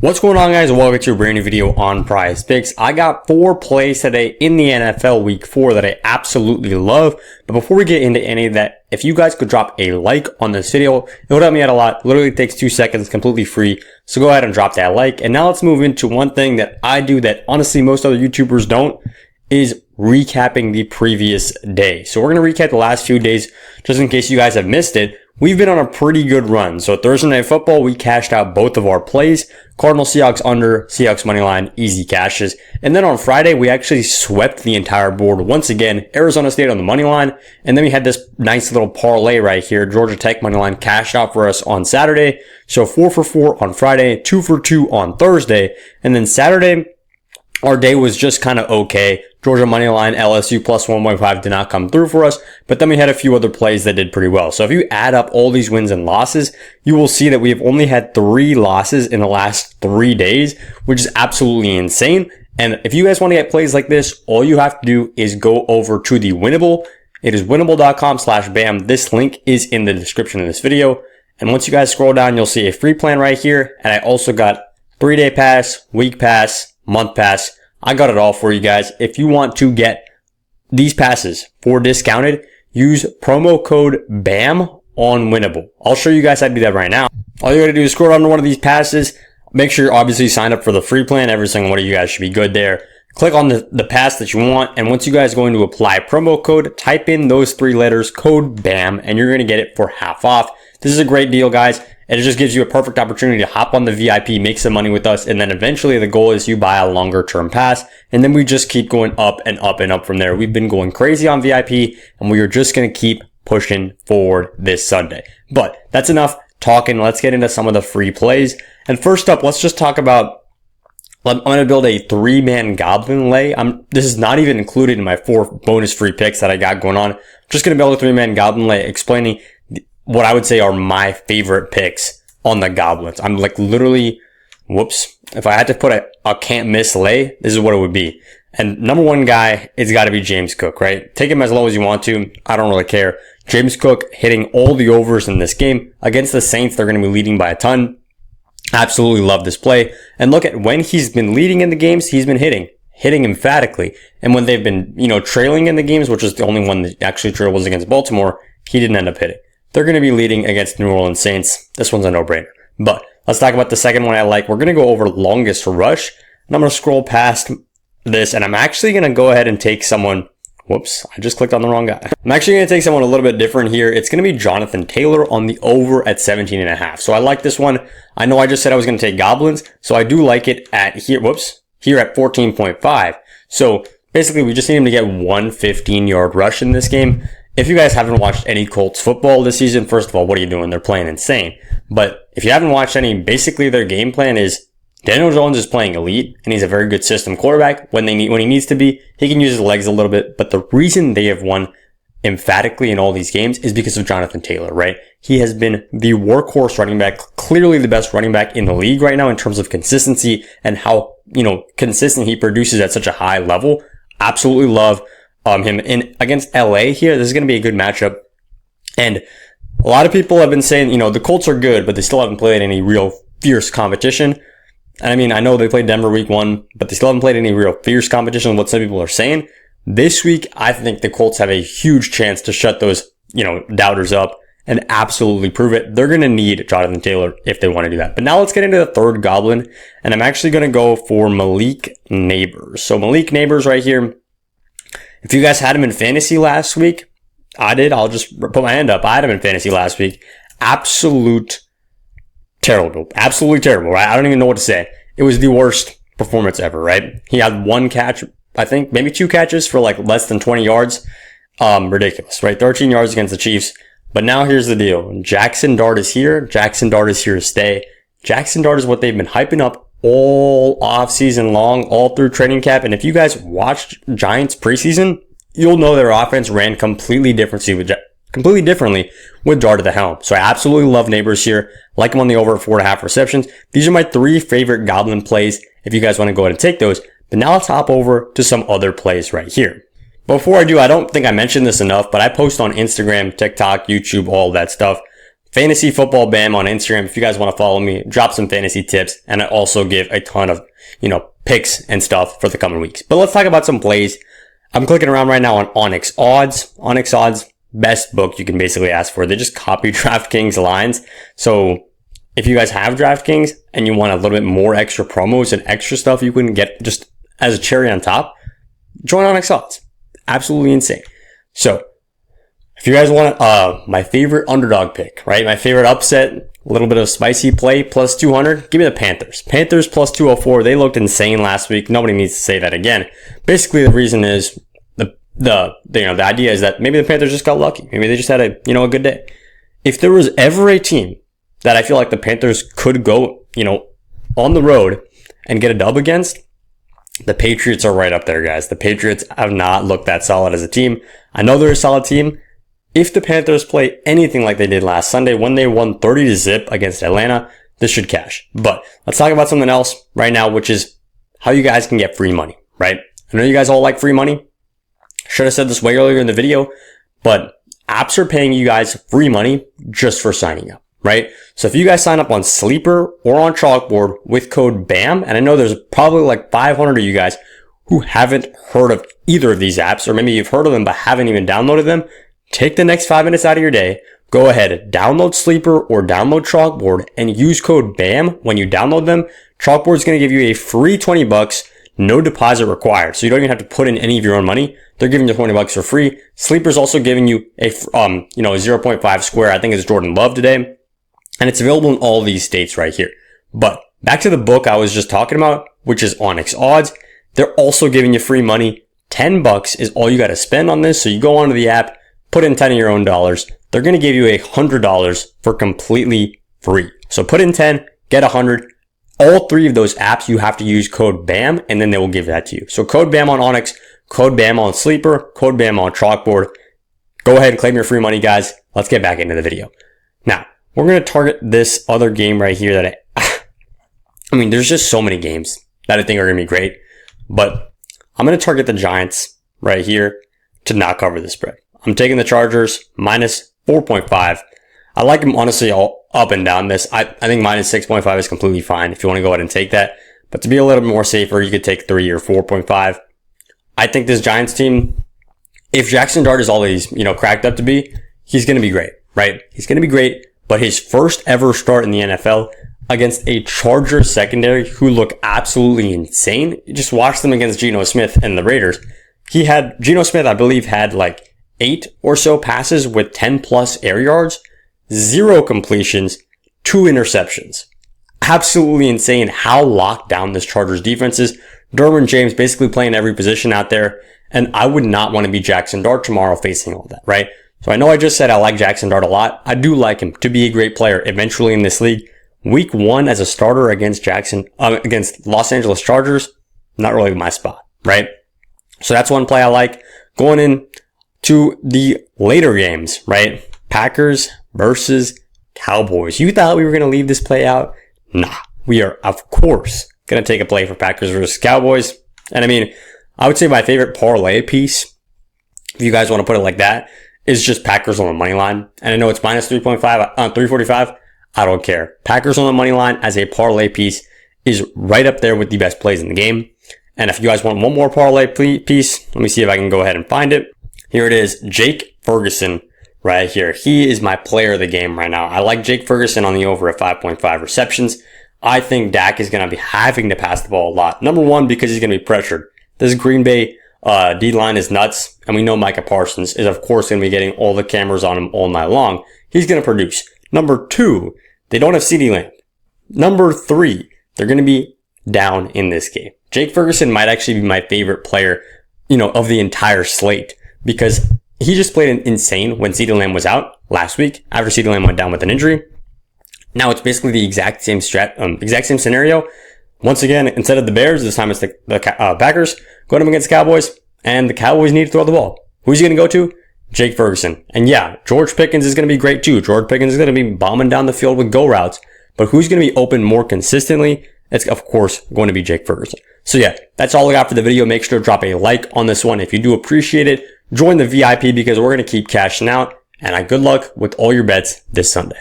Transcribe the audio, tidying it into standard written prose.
What's going on, guys? Welcome to a brand new video on PrizePicks. I got 4 plays today in the NFL week 4 that I absolutely love. But before we get into any of that, if you guys could drop a like on this video, it would help me out a lot. Literally takes 2 seconds, completely free. So go ahead and drop that like. And now let's move into one thing that I do that honestly most other YouTubers don't, is recapping the previous day. So we're going to recap the last few days just in case you guys have missed it. We've been on a pretty good run. So Thursday Night Football, we cashed out both of our plays. Cardinals, Seahawks under, Seahawks money line, easy cashes. And then on Friday, we actually swept the entire board once again. Arizona State on the money line. And then we had this nice little parlay right here. Georgia Tech money line cashed out for us on Saturday. So 4 for 4 on Friday, 2 for 2 on Thursday. And then Saturday, our day was just kind of okay. Georgia money line, LSU plus 1.5 did not come through for us, but then we had a few other plays that did pretty well. So if you add up all these wins and losses, you will see that we have only had 3 losses in the last 3 days, which is absolutely insane. And if you guys want to get plays like this, all you have to do is go over to the Winnable. It is winnable.com/bam. This link is in the description of this video. And once you guys scroll down, you'll see a free plan right here. And I also got 3-day pass, week pass, month pass. I got it all for you guys. If you want to get these passes for discounted, use promo code BAM on Winnable. I'll show you guys how to do that right now. All you gotta do is scroll down to one of these passes. Make sure you're obviously signed up for the free plan. Every single one of you guys should be good there. Click on the pass that you want. And once you guys go into apply promo code, type in those 3 letters, code BAM, and you're going to get it for half off. This is a great deal, guys. And it just gives you a perfect opportunity to hop on the VIP, make some money with us. And then eventually the goal is you buy a longer term pass. And then we just keep going up and up and up from there. We've been going crazy on VIP and we are just going to keep pushing forward this Sunday. But that's enough talking. Let's get into some of the free plays. And first up, let's just talk about, I'm going to build a 3-man goblin lay. This is not even included in my 4 bonus free picks that I got going on. I'm just going to build a 3-man goblin lay explaining what I would say are my favorite picks on the goblins. I'm like literally, if I had to put a can't miss lay, this is what it would be. And number 1 guy, it's got to be James Cook, right? Take him as low as you want to. I don't really care. James Cook hitting all the overs in this game. Against the Saints, they're going to be leading by a ton. Absolutely love this play. And look at when he's been leading in the games, he's been hitting emphatically. And when they've been, trailing in the games, which is the only one that actually trailed was against Baltimore, he didn't end up hitting. They're going to be leading against New Orleans Saints. This one's a no-brainer. But let's talk about the second one I like. We're going to go over longest rush. And I'm going to scroll past this. And I'm actually going to go ahead and take someone. I just clicked on the wrong guy. I'm actually going to take someone a little bit different here. It's going to be Jonathan Taylor on the over at 17.5. So I like this one. I know I just said I was going to take Goblins. So I do like it at here at 14.5. So basically we just need him to get one 15-yard rush in this game. If you guys haven't watched any Colts football this season, first of all, what are you doing? They're playing insane. But if you haven't watched any, basically their game plan is Daniel Jones is playing elite, and he's a very good system quarterback. When he needs to be, he can use his legs a little bit. But the reason they have won emphatically in all these games is because of Jonathan Taylor, right? He has been the workhorse running back, clearly the best running back in the league right now in terms of consistency and how, consistent he produces at such a high level. Absolutely love him in against LA here. This is going to be a good matchup. And a lot of people have been saying, the Colts are good, but they still haven't played any real fierce competition. And I mean, I know they played Denver week 1, but they still haven't played any real fierce competition, what some people are saying. This week, I think the Colts have a huge chance to shut those, doubters up and absolutely prove it. They're going to need Jonathan Taylor if they want to do that. But now let's get into the third goblin. And I'm actually going to go for Malik Neighbors. So Malik Neighbors right here. If you guys had him in fantasy last week, I did. I'll just put my hand up. I had him in fantasy last week. Absolutely terrible, right? I don't even know what to say. It was the worst performance ever, right? He had 1 catch, I think, maybe 2 catches for like less than 20 yards. Ridiculous, right? 13 yards against the Chiefs. But now here's the deal. Jackson Dart is here. Jackson Dart is here to stay. Jackson Dart is what they've been hyping up all off season long, all through training camp. And if you guys watched Giants preseason, you'll know their offense ran completely differently with Dart at the helm. So I absolutely love Neighbors here. Like him on the over at 4.5 receptions. These are my 3 favorite goblin plays if you guys want to go ahead and take those. But now let's hop over to some other plays right here. Before I do, I don't think I mentioned this enough, but I post on Instagram, TikTok, YouTube, all that stuff. Fantasy Football Bam on Instagram if you guys want to follow me, drop some fantasy tips, and I also give a ton of, picks and stuff for the coming weeks. But let's talk about some plays. I'm clicking around right now on Onyx Odds. Onyx Odds, best book you can basically ask for. They just copy DraftKings lines. So if you guys have DraftKings and you want a little bit more extra promos and extra stuff you can get just as a cherry on top, join Onyx Odds. Absolutely insane. So if you guys want my favorite underdog pick, right? My favorite upset, a little bit of spicy play, plus 200, give me the Panthers. Panthers plus 204. They looked insane last week. Nobody needs to say that again. Basically, the reason is the idea is that maybe the Panthers just got lucky. Maybe they just had a good day. If there was ever a team that I feel like the Panthers could go, on the road and get a dub against, the Patriots are right up there, guys. The Patriots have not looked that solid as a team. I know they're a solid team. If the Panthers play anything like they did last Sunday when they won 30-0 against Atlanta, this should cash. But let's talk about something else right now, which is how you guys can get free money, right? I know you guys all like free money. Should have said this way earlier in the video, but apps are paying you guys free money just for signing up, right? So if you guys sign up on Sleeper or on Chalkboard with code BAM, and I know there's probably like 500 of you guys who haven't heard of either of these apps, or maybe you've heard of them but haven't even downloaded them, take the next 5 minutes out of your day, go ahead, download Sleeper or download Chalkboard and use code BAM when you download them. Chalkboard is going to give you a free $20, no deposit required. So you don't even have to put in any of your own money. They're giving you $20 for free. Sleeper's also giving you a 0.5 square. I think it's Jordan Love today. And it's available in all these states right here. But back to the book I was just talking about, which is Onyx Odds. They're also giving you free money. $10 is all you got to spend on this. So you go onto the app, put in 10 of your own dollars. They're going to give you $100 for completely free. So put in 10, get 100. All three of those apps, you have to use code BAM and then they will give that to you. So code BAM on Onyx, code BAM on Sleeper, code BAM on Chalkboard. Go ahead and claim your free money, guys. Let's get back into the video. Now, we're going to target this other game right here that there's just so many games that I think are going to be great, but I'm going to target the Giants right here to not cover the spread. I'm taking the Chargers minus 4.5. I like them honestly all up and down this. I think minus 6.5 is completely fine if you want to go ahead and take that. But to be a little bit more safer, you could take 3 or 4.5. I think this Giants team, if Jackson Dart is all he's, cracked up to be, he's going to be great, right? He's going to be great. But his first ever start in the NFL against a Chargers secondary who look absolutely insane. You just watch them against Geno Smith and the Raiders. Geno Smith, I believe, had like 8 or so passes with 10 plus air yards, 0 completions, 2 interceptions. Absolutely insane how locked down this Chargers defense is. Derwin James basically playing every position out there. And I would not want to be Jackson Dart tomorrow facing all that, right? So I know I just said I like Jackson Dart a lot. I do like him to be a great player eventually in this league. Week 1 as a starter against against Los Angeles Chargers, not really my spot, right? So that's one play I like. Going in to the later games, right? Packers versus Cowboys. You thought we were going to leave this play out? Nah, we are, of course, going to take a play for Packers versus Cowboys. And I would say my favorite parlay piece, if you guys want to put it like that, is just Packers on the money line. And I know it's minus 3.5 on 345. I don't care. Packers on the money line as a parlay piece is right up there with the best plays in the game. And if you guys want one more parlay piece, let me see if I can go ahead and find it. Here it is, Jake Ferguson right here. He is my player of the game right now. I like Jake Ferguson on the over at 5.5 receptions. I think Dak is going to be having to pass the ball a lot. Number one, because he's going to be pressured. This Green Bay D-line is nuts, and we know Micah Parsons is, of course, going to be getting all the cameras on him all night long. He's going to produce. Number 2, they don't have CeeDee Lamb. Number 3, they're going to be down in this game. Jake Ferguson might actually be my favorite player, of the entire slate, because he just played insane when CeeDee Lamb was out last week after CeeDee Lamb went down with an injury. Now it's basically the exact same scenario. Once again, instead of the Bears, this time it's the Packers going up against the Cowboys, and the Cowboys need to throw the ball. Who's he going to go to? Jake Ferguson. And yeah, George Pickens is going to be great too. George Pickens is going to be bombing down the field with go routes, but who's going to be open more consistently? It's, of course, going to be Jake Ferguson. So yeah, that's all I got for the video. Make sure to drop a like on this one if you do appreciate it. Join the VIP because we're going to keep cashing out, and good luck with all your bets this Sunday.